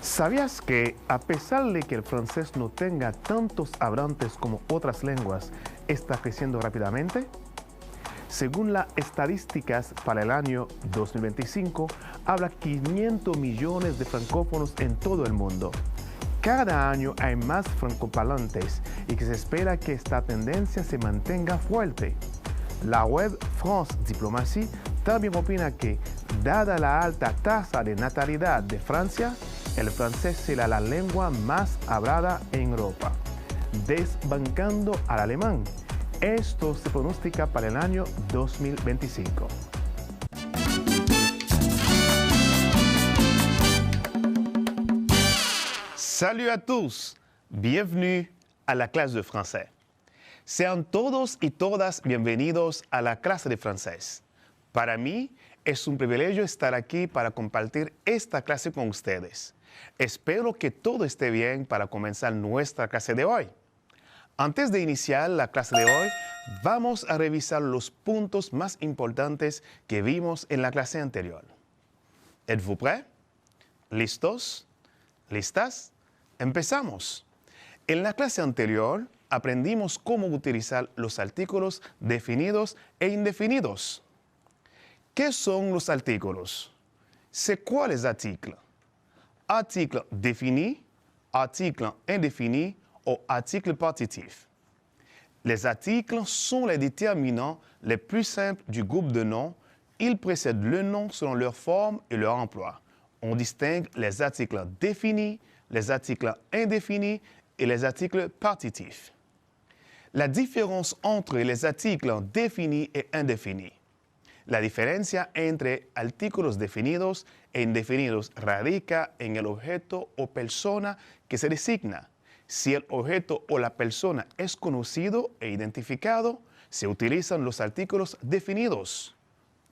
¿Sabías que, a pesar de que el francés no tenga tantos hablantes como otras lenguas, está creciendo rápidamente? Según las estadísticas para el año 2025, habla 500 millones de francófonos en todo el mundo. Cada año hay más francoparlantes y que se espera que esta tendencia se mantenga fuerte. La web France Diplomatie también opina que, dada la alta tasa de natalidad de Francia, el francés será la lengua más hablada en Europa, desbancando al alemán. Esto se pronostica para el año 2025. Salut à tous, bienvenue à la clase de français. Sean todos y todas bienvenidos a la clase de francés. Para mí es un privilegio estar aquí para compartir esta clase con ustedes. Espero que todo esté bien para comenzar nuestra clase de hoy. Antes de iniciar la clase de hoy, vamos a revisar los puntos más importantes que vimos en la clase anterior. ¿Êtes-vous prêts? ¿Listos? ¿Listas? Empezamos. En la clase anterior aprendimos cómo utilizar los artículos definidos e indefinidos. ¿Qué son los artículos? C'est quoi les articles? Article défini, article indéfini ou article partitif. Les articles sont les déterminants les plus simples du groupe de noms. Ils précèdent le nom selon leur forme et leur emploi. On distingue les articles définis, les articles indéfinis et les articles partitifs. La différence entre les articles définis et indéfinis. La diferencia entre artículos definidos e indefinidos radica en el objeto o persona que se designa. Si el objeto o la persona es conocido e identificado, se utilizan los artículos definidos.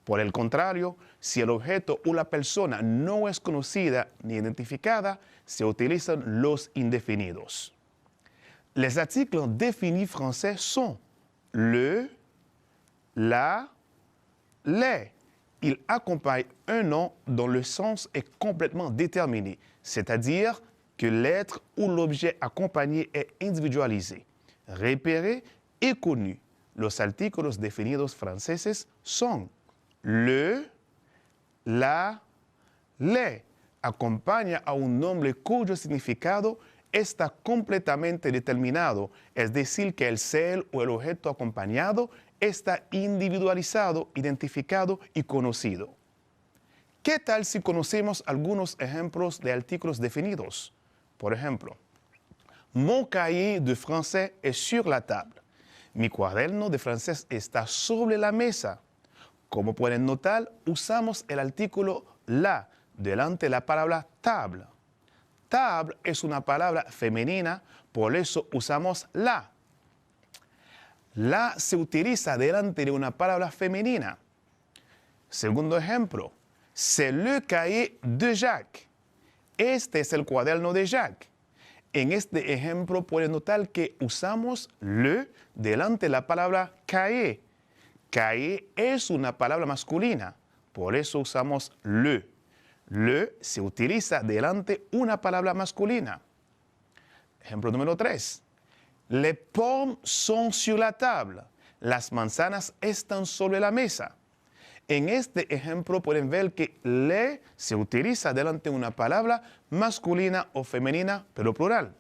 Por el contrario, si el objeto o la persona no es conocida ni identificada, se utilizan los indefinidos. Les articles définis français sont le, la, les. Il accompagne un nom dont le sens est complètement déterminé, c'est-à-dire que l'être ou l'objet accompagné est individualisé, repéré et connu. Los artículos definidos franceses son le, la, les. Acompaña a un nombre cuyo significado está completamente determinado, es decir, que el ser o el objeto acompañado está individualizado, identificado y conocido. ¿Qué tal si conocemos algunos ejemplos de artículos definidos? Por ejemplo, mon cahier de français est sur la table. Mi cuaderno de francés está sobre la mesa. Como pueden notar, usamos el artículo la delante de la palabra table. Table es una palabra femenina, por eso usamos la. La se utiliza delante de una palabra femenina. Segundo ejemplo, c'est le cahier de Jacques. Este es el cuaderno de Jacques. En este ejemplo pueden notar que usamos le delante de la palabra cahier. Cahier es una palabra masculina, por eso usamos le. Le se utiliza delante de una palabra masculina. Ejemplo número 3. Les pommes sont sur la table. Las manzanas están sobre la mesa. En este ejemplo pueden ver que les se utiliza delante de una palabra masculina o femenina, pero plural.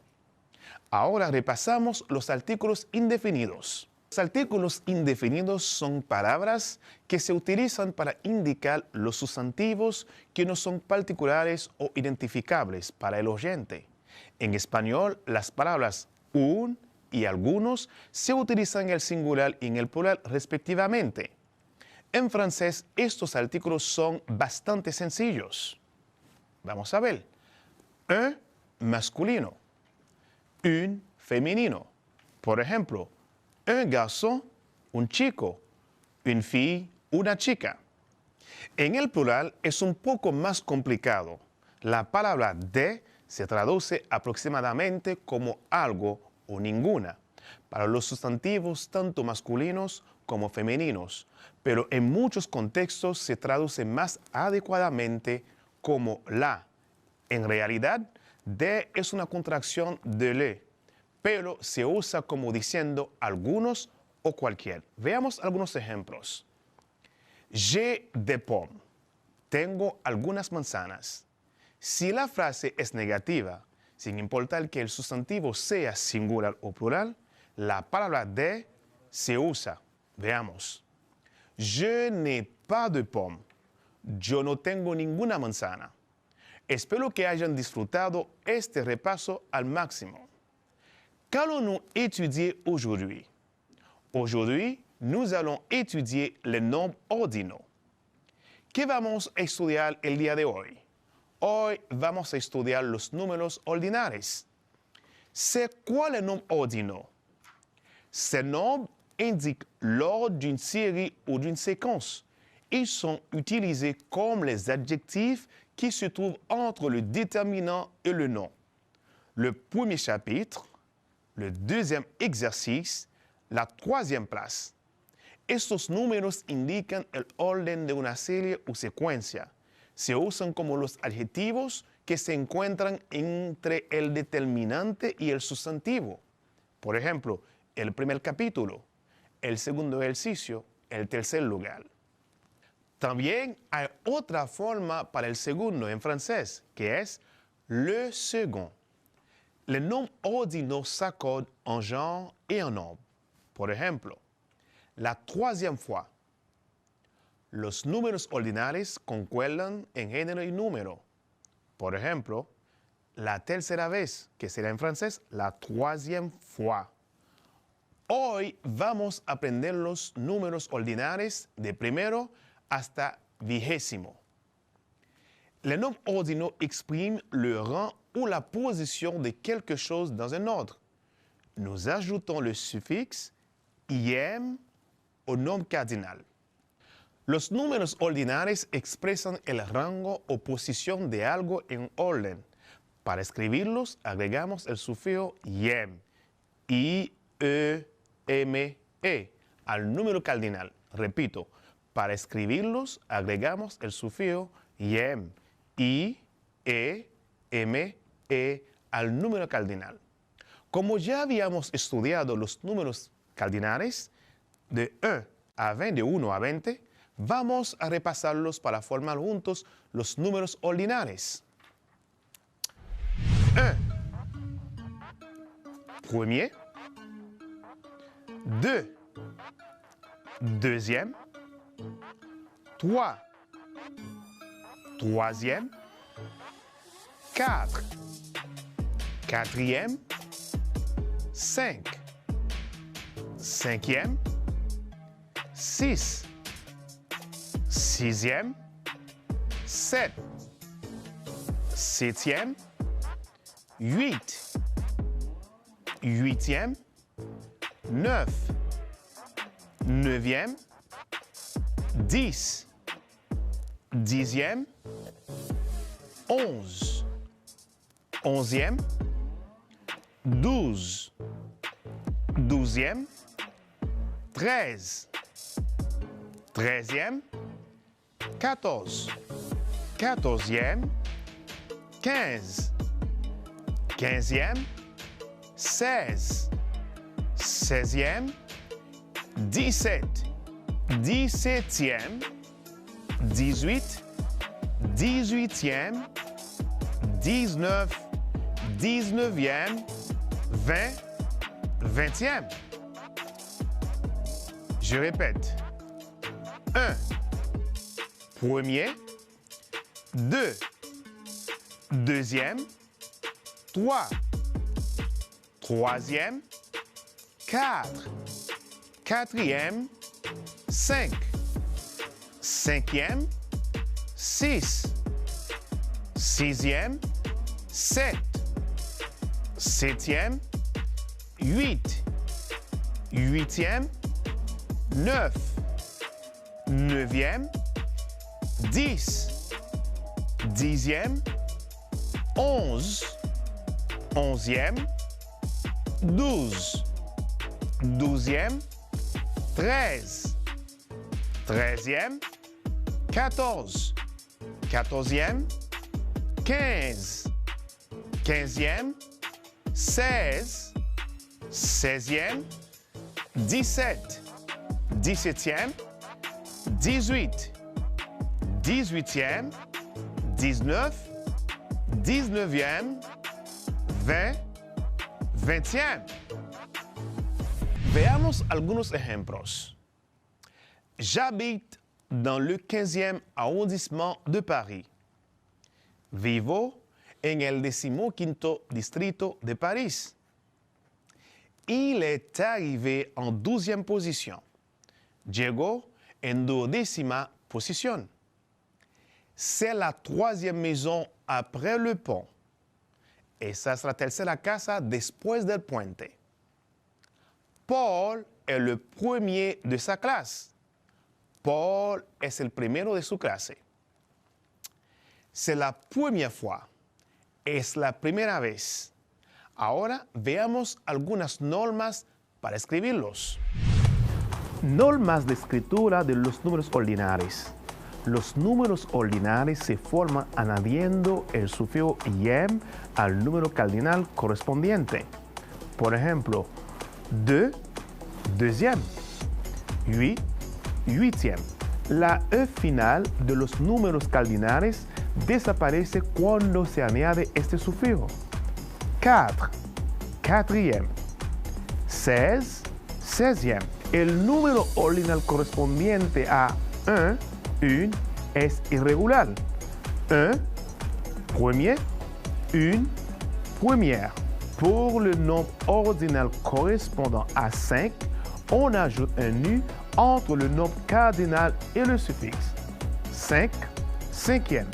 Ahora repasamos los artículos indefinidos. Los artículos indefinidos son palabras que se utilizan para indicar los sustantivos que no son particulares o identificables para el oyente. En español, las palabras un y algunos se utilizan en el singular y en el plural respectivamente. En francés, estos artículos son bastante sencillos. Vamos a ver. Un masculino. Un femenino. Por ejemplo, un garçon, un chico. Une fille, una chica. En el plural es un poco más complicado. La palabra de se traduce aproximadamente como algo o ninguna para los sustantivos tanto masculinos como femeninos, pero en muchos contextos se traduce más adecuadamente como la. En realidad, De es una contracción de le, pero se usa como diciendo algunos o cualquier. Veamos algunos ejemplos. J'ai des pommes. Tengo algunas manzanas. Si la frase es negativa, sin importar que el sustantivo sea singular o plural, la palabra de se usa. Veamos. Je n'ai pas de pommes. Yo no tengo ninguna manzana. Espero que hayan disfrutado este repaso al máximo. Qu'allons-nous étudier aujourd'hui? Aujourd'hui, nous allons étudier les nombres ordinaux. ¿Qué vamos a estudiar el día de hoy? Hoy vamos a estudiar los números ordinaires. C'est quoi les nombres ordinaux? Ces nombres indiquent l'ordre d'une série ou d'une séquence. Ils sont utilisés comme les adjectifs qui se trouvent entre le déterminant et le nom. Le premier chapitre, le deuxième exercice, la troisième place. Estos números indican el orden de una serie o secuencia. Se usan como los adjetivos que se encuentran entre el determinante y el sustantivo. Por ejemplo, el primer capítulo, el segundo ejercicio, el tercer lugar. También hay otra forma para el segundo en francés, que es le second. Les nombres ordinaux s'accordent en genre et en nombre. Por ejemplo, la troisième fois. Los números ordinales concuerdan en género y número. Por ejemplo, la tercera vez, que será en francés la troisième fois. Hoy vamos a aprender los números ordinales de primero hasta vigésimo. Les nombres ordinaux expriment le rang ou la position de quelque chose dans un ordre. Nous ajoutons le suffixe IM au nombre cardinal. Los números ordinales expresan el rango o posición de algo en orden. Para escribirlos, agregamos el sufijo IM, I-E-M-E, al número cardinal. Repito, para escribirlos, agregamos el sufijo IM, I-E-M-E, al número cardinal. Como ya habíamos estudiado los números cardinales, de 1 a 20, de 1 a 20, vamos a repasarlos para formar juntos los números ordinales. 1. Premier. 2. Deuxième. 3. Troisième. 4. Quatrième. 5. Cinquième. 6. Sixième. 7. Septième. 8. Huitième. 9. Neuvième. 10. Dixième. 11. Onzième. 12. Douzième. 13. Treizième. 14. Quatorzième. 15. Quinzième. 16. Seizième. 17. Dix-septième. 18. Dix-huitième. 19. Dix-neuvième. 20. Vingtième. Je répète. 1. Premier. 2. Deuxième. 3. Troisième. 4. Quatrième. 5. Cinquième. 6. Sixième. 7. Septième. 8. Huitième. 9. Neuvième. 10. Dixième. 11. Onzième. 12. Douzième. 13. Treizième. 14. Quatorzième. 15. 15e, 16, 16e, 17, 17e, 18, 18e, 19, 19e, 20, 20e. Veamos algunos ejemplos. J'habite dans le 15e arrondissement de Paris. Vivo en el 15º distrito de París. Il est arrivé en 12e position. Llegó en 12e position. C'est la 3e maison après le pont. Esa es la tercera casa después del puente. Paul est le premier de sa clase. Paul es el primero de su clase. C'est la première fois. Es la primera vez. Ahora veamos algunas normas para escribirlos. Normas de escritura de los números ordinales. Los números ordinales se forman añadiendo el sufijo -iem al número cardinal correspondiente. Por ejemplo, 2, deuxième, 8, huitième. La E final de los números cardinales desaparece cuando se añade este sufijo. 4, quatrième. 16, seizième. El número ordinal correspondiente a 1, une, es irregular. 1, premier, une, première. Pour le nombre ordinal correspondant à 5, on ajoute un nu entre le nombre cardinal et le suffixe. 5, cinquième.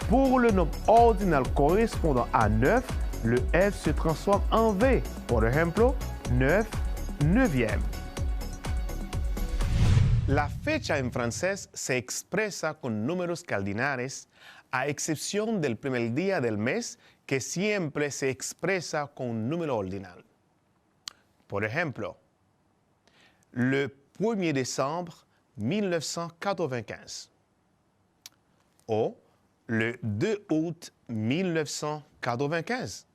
Pour le nombre ordinal correspondant à 9, le F se transforme en V. Por ejemplo, 9, neuvième. La fecha en francés se expresa con números cardinales, a excepción del primer día del mes, que siempre se expresa con un número ordinal. Por ejemplo, le 1er décembre 1995 o le 2 août 1995.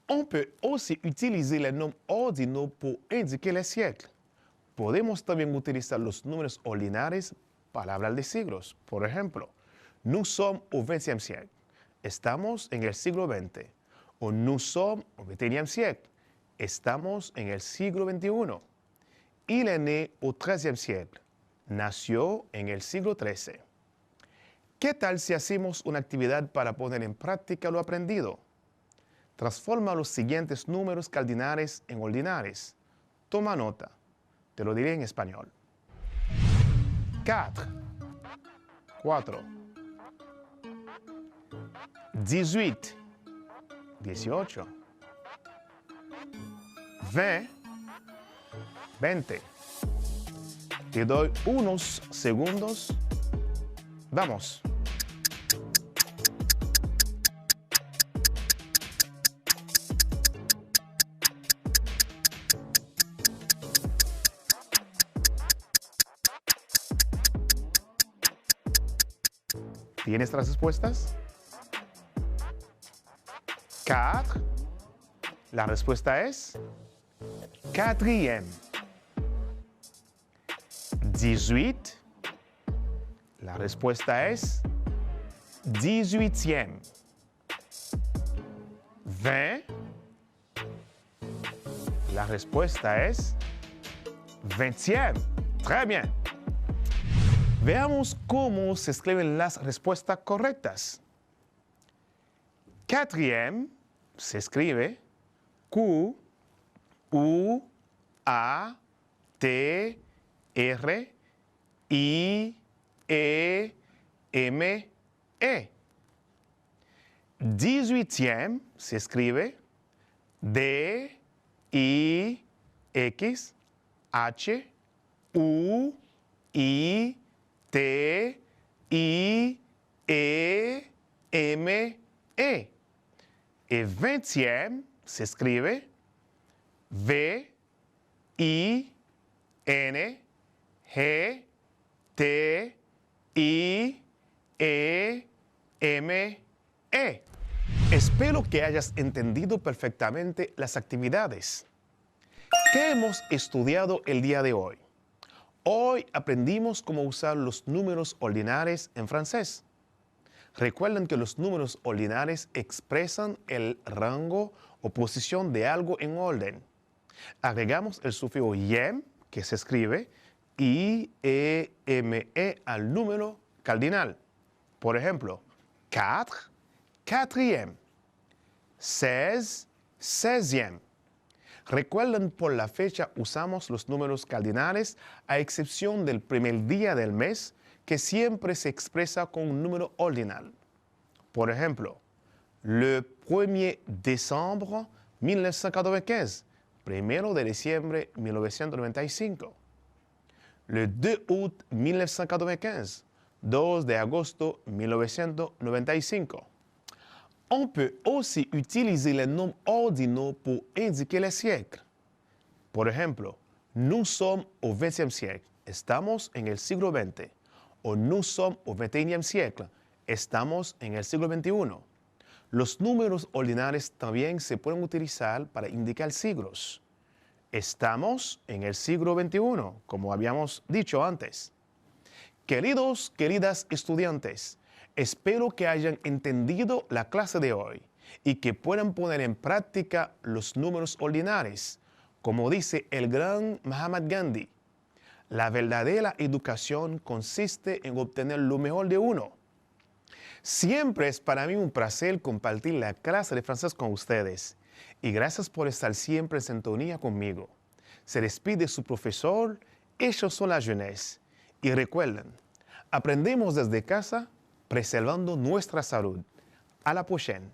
On peut aussi utiliser les nombres ordinaux pour indiquer les siècles. Podemos también utilizar los números ordinales para hablar de siglos. Por ejemplo, nous sommes au 20e siècle. Estamos en el siglo XX. O nous sommes au 21e siècle. Estamos en el siglo XXI. Il est né au 13e siècle. Nació en el siglo XIII. ¿Qué tal si hacemos una actividad para poner en práctica lo aprendido? Transforma los siguientes números cardinales en ordinales. Toma nota. Te lo diré en español. 4, 4. 18, 18. 20, 20. Te doy unos segundos. Vamos. ¿Tienes las respuestas? 4. La respuesta es quatrième. 18. La respuesta es 18e. 20. La respuesta es 20e. Très bien. Veamos cómo se escriben las respuestas correctas. Quatrième se escribe Q, U, A, T, R, I, E, M, E. 18e se escribe D, I, X, H, U, I, T, I, E, M, E. Et 20e se escribe V, I, N, G, T, I, E, M, E. Espero que hayas entendido perfectamente las actividades. ¿Qué hemos estudiado el día de hoy? Hoy aprendimos cómo usar los números ordinales en francés. Recuerden que los números ordinales expresan el rango o posición de algo en orden. Agregamos el sufijo yem, que se escribe I-E-M-E al número cardinal. Por ejemplo, 4, quatrième, 16, seizième. Recuerden, por la fecha usamos los números cardinales a excepción del primer día del mes, que siempre se expresa con un número ordinal. Por ejemplo, le 1er décembre 1995, 1 de diciembre 1995. Le 2 août 1995, 2 de agosto 1995. On peut aussi utiliser les nombres ordinaux pour indiquer les siècles. Por ejemplo, nous sommes au XXe siècle, estamos en el siglo XX. O nous sommes au XXIe siècle, estamos en el siglo XXI. Los números ordinales también se pueden utilizar para indicar siglos. Estamos en el siglo XXI, como habíamos dicho antes. Queridos, queridas estudiantes, espero que hayan entendido la clase de hoy y que puedan poner en práctica los números ordinales, como dice el gran Mahatma Gandhi. La verdadera educación consiste en obtener lo mejor de uno. Siempre es para mí un placer compartir la clase de francés con ustedes y gracias por estar siempre en sintonía conmigo. Se despide su profesor, ellos son la jeunesse. Y recuerden, aprendemos desde casa preservando nuestra salud. A la prochaine.